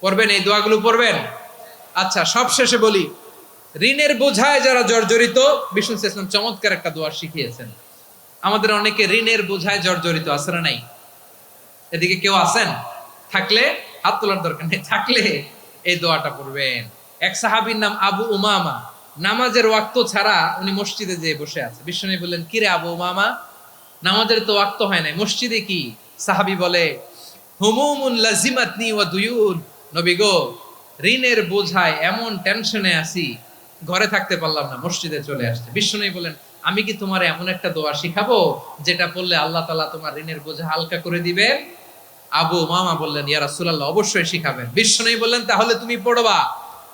পড়বেন, এই দোয়াগুলো পড়বেন। আচ্ছা, সব শেষে বলি, ঋণের বোঝায় যারা জর্জরিত, বিষ্ণু ইসলাম চমৎকার একটা দোয়া শিখিয়েছেন। আমাদের অনেকে ঋণের বোঝায় জর্জরিত, আছে না নাই? এদিকে কেউ আছেন? থাকলে হাত তোলার দরকার নেই, থাকলে এই দোয়াটা পড়বেন। এক সাহাবীর নাম আবু উমামা, নামাজের ওয়াক্ত ছাড়া উনি মসজিদে যেয়ে বসে আছে। বিশ্বনবী বললেন, কি রে আবু উমামা, নামাজের তো ওয়াক্ত হয় নাই, মসজিদে কি? সাহাবী বলে, হুমুমুন লাজিমাতনি ওয়া দুয়ুন, নবী গো, ঋণের বোঝায় এমন টেনশনে আছি, ঘরে থাকতে পারলাম না, মসজিদে চলে আসছে। বিশ্বনবী বলেন, আমি কি তোমার এমন একটা দোয়া শিখাবো যেটা পড়লে আল্লাহ তাআলা তোমার ঋণের বোঝা হালকা করে দিবে? আবু উমামা বললেন, ইয়া রাসূলুল্লাহ, অবশ্যই শিখাবেন। বিশ্বনবী বললেন, তাহলে তুমি পড়বা,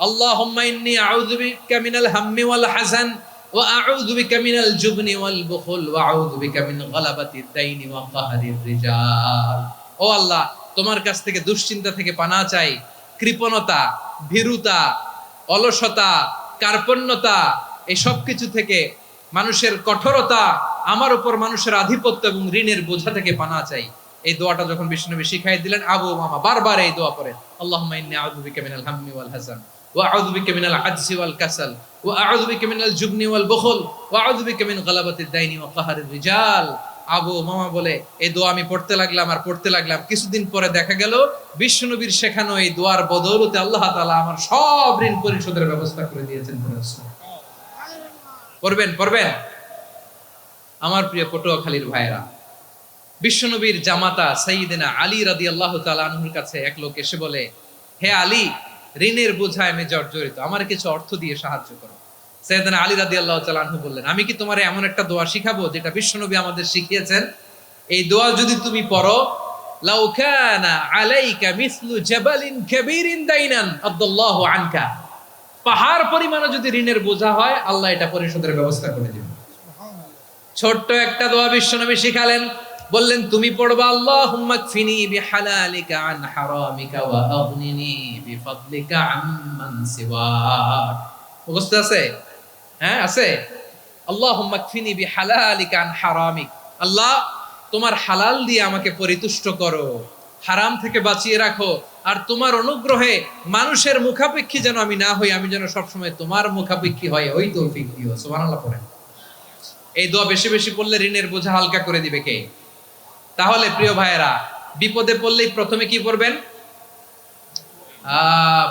আল্লাহুম্মা ইন্নী আউযু বিকা মিনাল হাম্মি ওয়াল হাযান ওয়া আউযু বিকা মিনাল জুবনি ওয়াল বুখল ওয়া আউযু বিকা মিন গালাবাতিদ দাইনি ওয়া কাহরির রিজাল। ও আল্লাহ, তোমার কাছ থেকে দুশ্চিন্তা থেকে পানাহ চাই, কৃপণতা, ভীরুতা, অলসতা, কার্পণ্যতা, এই সব কিছু থেকে, মানুষের কঠোরতা, আমার উপর মানুষের আধিপত্য এবং ঋণের বোঝা থেকে পানাহ চাই। এই দোয়াটা যখন বিষ্ণুনবী শিখাই দিলেন, আবু উমামা বারবার এই দোয়া পড়েন, আল্লাহুম্মা ইন্নী আউযু বিকা মিনাল হাম্মি ওয়াল হাযান ওয়া আউযু বিকা মিনাল আজজি ওয়াল কাসাল ওয়া আউযু বিকা মিনাল জুবনি ওয়াল বুখল ওয়া আউযু বিকা মিন গালাবাতিদ দাইনি ওয়া কাহরির রিজাল। আবু উমামা বলে, এই দোয়া আমি পড়তে লাগলাম আর পড়তে লাগলাম, কিছুদিন পরে দেখা গেল বিষ্ণুনবীর শেখানো এই দোয়ার বদৌলতে আল্লাহ তাআলা আমার সব ঋণ পরিশোধের ব্যবস্থা করে দিয়েছেন। পড়বেন, পড়বেন। আমার প্রিয় পটুয়াখালীর ভাইরা, বিশ্বনবীর জামাতা সাইয়্যিদিনা আলী রাদিয়াল্লাহু তাআলা আনহুর কাছে এক লোক এসে বলে, হে আলী, ঋণের বোঝায় আমি জর্জরিত, আমার কিছু অর্থ দিয়ে সাহায্য করো। সাইয়্যিদিনা আলী রাদিয়াল্লাহু তাআলা আনহু বললেন, আমি কি তোমারে এমন একটা দোয়া শিখাবো যেটা বিশ্বনবী আমাদের শিখিয়েছেন? এই দোয়া যদি তুমি পড়ো, লাউ কানা আলাইকা মিসলু জাবালিন কাবীরিন দাইনান আদাল্লাহু আনকা, পাহাড় পরিমাণে যদি ঋণের বোঝা হয়, আল্লাহ এটা পরিশোধের ব্যবস্থা করে দিবেন। ছোট্ট একটা দোয়া বিশ্বনবী শিখালেন, বললেন, তুমি পড়বা, আল্লাহুম্মা কফিনি বিহালালিকা আন হারামিকা ওয়া আগনিনি বিফাদলিকা আম্মান সিওয়াক। মুখস্থ আছে? হ্যাঁ, আছে। আল্লাহুম্মা কফিনি বিহালালিকা আন হারামিক, আল্লাহ তোমার হালাল দিয়ে আমাকে পরিতুষ্ট করো, হারাম থেকে বাঁচিয়ে রাখো, আর তোমার অনুগ্রহে মানুষের মুখাপেক্ষী যেন আমি না হই, আমি যেন সবসময় তোমার মুখাপেক্ষী হয়, ওই তৌফিক দিও। সুবহানাল্লাহ পড়েন। এই দোয়া বেশি বেশি পড়লে ঋণের বোঝা হালকা করে দিবে কে? তাহলে প্রিয় ভাইয়েরা, বিপদে পড়লেই প্রথমে কি পড়বেন?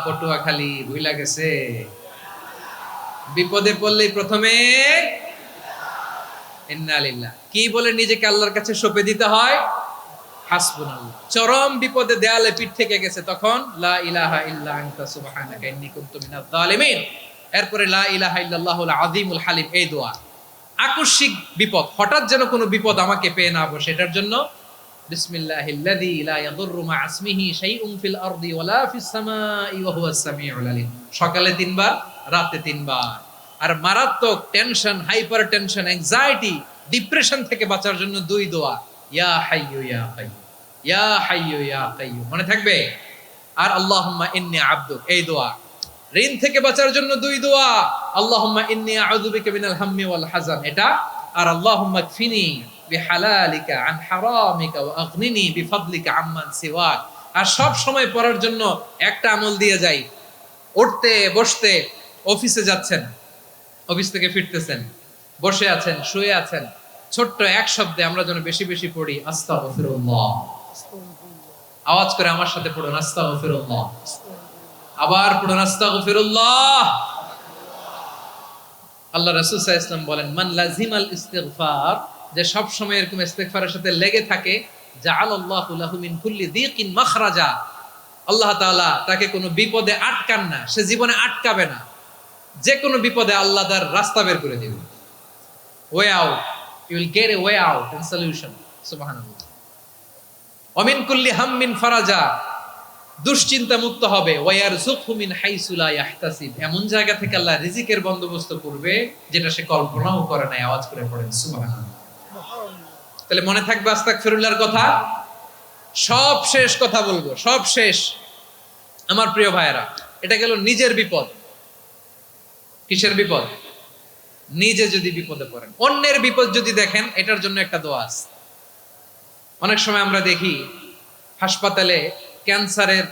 পটুয়াখালী ভুইলা গেছে, বিপদে পড়লেই প্রথমে ইন্না লিল্লাহ কি বলে নিজেকে আল্লাহর কাছে সঁপে দিতে হয়? হাসবুনাল্লাহ। চরম বিপদে দেয়ালে পিঠ থেকে গেছে, তখন লা ইলাহা ইল্লা আনতা সুবহানাকা ইন্নী কুনতু মিনাজ জালিমিন। এরপরে লা ইলাহা ইল্লাল্লাহুল আযীমুল হালিম, এই দোয়া। আকস্মিক বিপদ, হঠাৎ যেন কোনো বিপদ আমাকে পেয়ে না বসে, এটার জন্য বিসমিল্লাহিল্লাযী লা ইয়াদুররু মা ইসমিহি শাইউন ফিল আরদি ওয়ালা ফিস সামাই ওয়া হুয়াস সামিউল আলিম। সকালে 3 বার, রাতে 3 বার। আর মারাত্মক tension, hyper tension, anxiety, depression থেকে বাঁচার জন্য 2 দোয়া, ইয়া হাইয়্যু ইয়া কাইয়্যুম, ইয়া হাইয়্যু ইয়া কাইয়্যুম, মনে থাকবে? আর আল্লাহুম্মা ইন্নী আবদুক, এই দোয়া। ঋণ থেকে বাঁচার জন্য 2 দোয়া, আল্লাহুম্মা ইন্নী আউযু বিকা মিনাল হাম্মি ওয়াল হাযান, এটা। আর আল্লাহুম্মা কফিনি বিহালালিকা আন হারামিকা ওয়া আগনিনি বিফাদলিকা আম্মান সিওয়াক। আর সব সময় পড়ার জন্য একটা আমল দিয়ে যাই, উঠতে বসতে, অফিসে যাচ্ছেন, অফিস থেকে ফিরতেছেন, বসে আছেন, শুয়ে আছেন, ছোট্ট এক শব্দে আমরা যেন বেশি বেশি পড়ি, আস্তাগফিরুল্লাহ। আওয়াজ করে আমার সাথে পড়ুন, আস্তাগফিরুল্লাহ। আবার পড়ুন, আস্তাগফিরুল্লাহ। আল্লাহ রাসূল সাল্লাল্লাহু আলাইহি ওয়াসাল্লাম বলেন, মান লাজিমাল ইস্তিগফার, যে সব সময় এরকম ইস্তিগফারের সাথে লেগে থাকে, জাআলাল্লাহু লাহু মিন কুল্লি যিকিন মাখরাজা, আল্লাহ তাআলা তাকে কোনো বিপদে আটকান না, সে জীবনে আটকাবে না, যে কোনো বিপদে আল্লাহ তার রাস্তা বের করে দিবেন। Way out, you will get a way out and solution. সুবহানাল্লাহ। ওয়া মিন কুল্লি হাম্মিন ফারাজা, দুশ্চিন্তা মুক্ত হবে। ওয়ায়ারযুকহু মিন হাইসু লা ইয়াহতাসিব, এমন জায়গা থেকে আল্লাহ রিজিকের বন্দোবস্ত করবে যেটা সে কল্পনাও করে নাই। আওয়াজ করে পড়েন সুবহানাল্লাহ। তাহলে মনে থাকবে আস্তাগফিরুল্লাহর কথা। সব শেষ কথা বলবো, সব শেষ আমার প্রিয় ভাইয়েরা। এটা গেল নিজের বিপদ। কিসের বিপদ? নিজে যদি বিপদে পড়েন। অন্যের বিপদ যদি দেখেন, এটার জন্য একটা দোয়া আছে। অনেক সময় আমরা দেখি হাসপাতালে ক্যান্সারের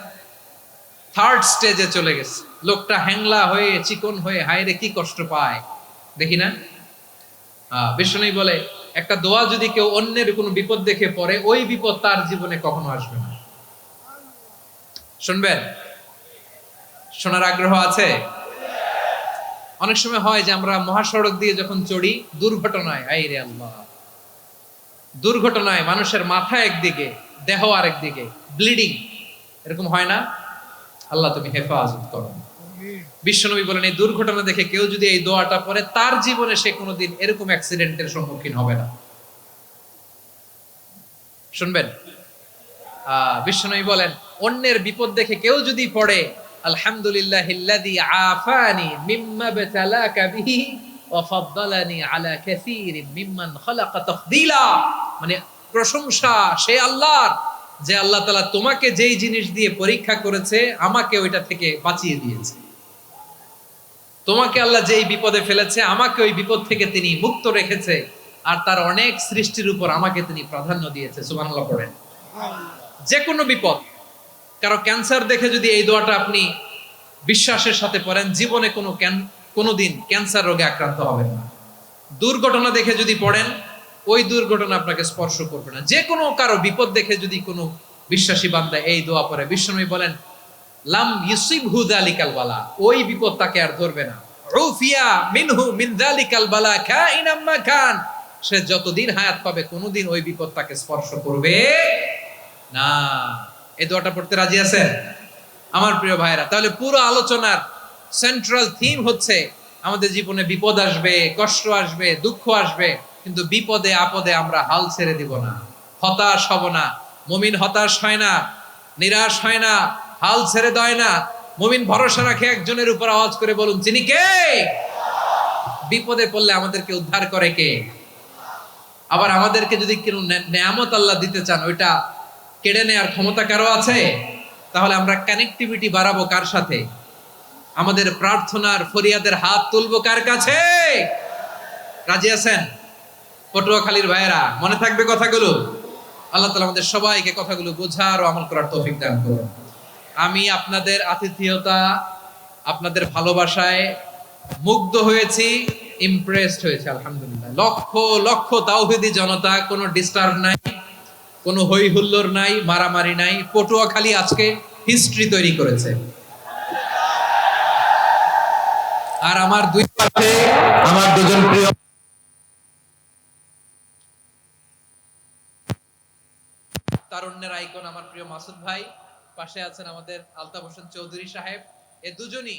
থার্ড স্টেজে চলে গেছে, লোকটা হ্যাংলা হয়ে চিকন হয়ে হায়রে কি কষ্ট পায় দেখি না। বিষ্ণু বলে একটা দোয়া যদি কেউ অন্যের কোনো বিপদ দেখে পড়ে, ওই বিপদ তার জীবনে কখনো আসবে না। শুনবেন? শোনার আগ্রহ আছে? অনেক সময় হয় যে আমরা মহাসড়ক দিয়ে যখন চড়ি, দুর্ঘটনায়, আইরে আল্লাহ, দুর্ঘটনায় মানুষের মাথা একদিকে, দেহ আরেকদিকে, ব্লিডিং, এরকম হয় না? আল্লাহ তুমি হেফাজত করো। বিশ্বনবী বলেন এই দুর্ঘটনা দেখে কেউ যদি এই দোয়াটা পড়ে, তার জীবনে সে কোনোদিন এরকম অ্যাক্সিডেন্টের সম্মুখীন হবে না। শুনবেন? বিশ্বনবী বলেন অন্যের বিপদ দেখে কেউ যদি পড়ে, আলহামদুলিল্লাহিল্লাযী আফানি মিম্মা বাতালাকা বিহি ওয়া ফাদ্দালানি আলা কাসীরিম মিম্মান খালাকা তাফদীলা, মানে প্রশংসা সে আল্লাহর, যে আল্লাহ তাআলা তোমাকে যেই জিনিস দিয়ে পরীক্ষা করেছে আমাকে ওইটা থেকে বাঁচিয়ে দিয়েছে। তোমাকে আল্লাহ যেই বিপদে ফেলেছে আমাকে ওই বিপদ থেকে তিনি মুক্ত রেখেছে, আর তার অনেক সৃষ্টির উপর আমাকে তিনি প্রাধান্য দিয়েছে। সুবহানাল্লাহ পড়েন। যে কোনো বিপদ, কারো ক্যান্সার দেখে যদি এই দোয়াটা আপনি বিশ্বাসের সাথে পড়েন, জীবনে কোনোদিন ক্যান্সার রোগে আক্রান্ত হবেন না। দুর্ঘটনা দেখে যদি পড়েন, ওই দুর্ঘটনা আপনাকে স্পর্শ করবে না। যে কোনো কারো বিপদ দেখে যদি কোনো বিশ্বাসী বান্দা এই দোয়া পড়ে, বিশ্বনবী বলেন লাম ইউসিবহু যালিকাল বালা, ওই বিপদ তাকে আর ধরবে না। উফিয়া মিনহু মিন যালিকাল বালা কাইনাম মা কান, সে যতদিন হায়াত পাবে কোনোদিন ওই বিপদ তাকে স্পর্শ করবে না। এই দোয়াটা পড়তে রাজি আছেন আমার প্রিয় ভাইরা? তাহলে পুরো আলোচনার সেন্ট্রাল থিম হচ্ছে আমাদের জীবনে বিপদ আসবে, কষ্ট আসবে, দুঃখ আসবে, কিন্তু বিপদে আপদে আমরা হাল ছেড়ে দিব না, হতাশ হব না। মুমিন হতাশ হয় না, নিরাশ হয় না, হাল ছেড়ে দেয় না। মুমিন ভরসা রাখে একজনের উপর। আওয়াজ করে বলুন, যিনি কে? বিপদে পড়লে আমাদেরকে উদ্ধার করে কে? আবার আমাদেরকে যদি কোনো নেয়ামত আল্লাহ দিতে চান, ওইটা কেড়ে নেওয়ার ক্ষমতা কারো আছে? তাহলে আমরা কানেক্টিভিটি বাড়াবো কার সাথে? আমাদের প্রার্থনার ফরিয়াদের হাত তুলবো কার কাছে? রাজি আছেন পটুয়াখালীর ভাইয়েরা? মনে থাকবে কথাগুলো? আল্লাহ তাআলা আমাদের সবাইকে কথাগুলো বোঝার ও আমল করার তৌফিক দান করুন। আমি আপনাদের আতিথেয়তা, আপনাদের ভালোবাসায় মুগ্ধ হয়েছি, ইমপ্রেসড হয়েছে। আলহামদুলিল্লাহ। লক্ষ লক্ষ তাওহীদি জনতা, কোনো ডিস্টার্ব নাই, কোনো হই হুল্লোড় নাই, মারামারি নাই। পটুয়াখালী আজকে হিস্ট্রি তৈরি করেছে। আর আমার দুই পাশে আমার দুজন প্রিয় তারুণ্যের আইকন আমার প্রিয় মাসুদ ভাই, পাশে আছেন আমাদের আলতাফ হোসেন চৌধুরী সাহেব। এ দুজনই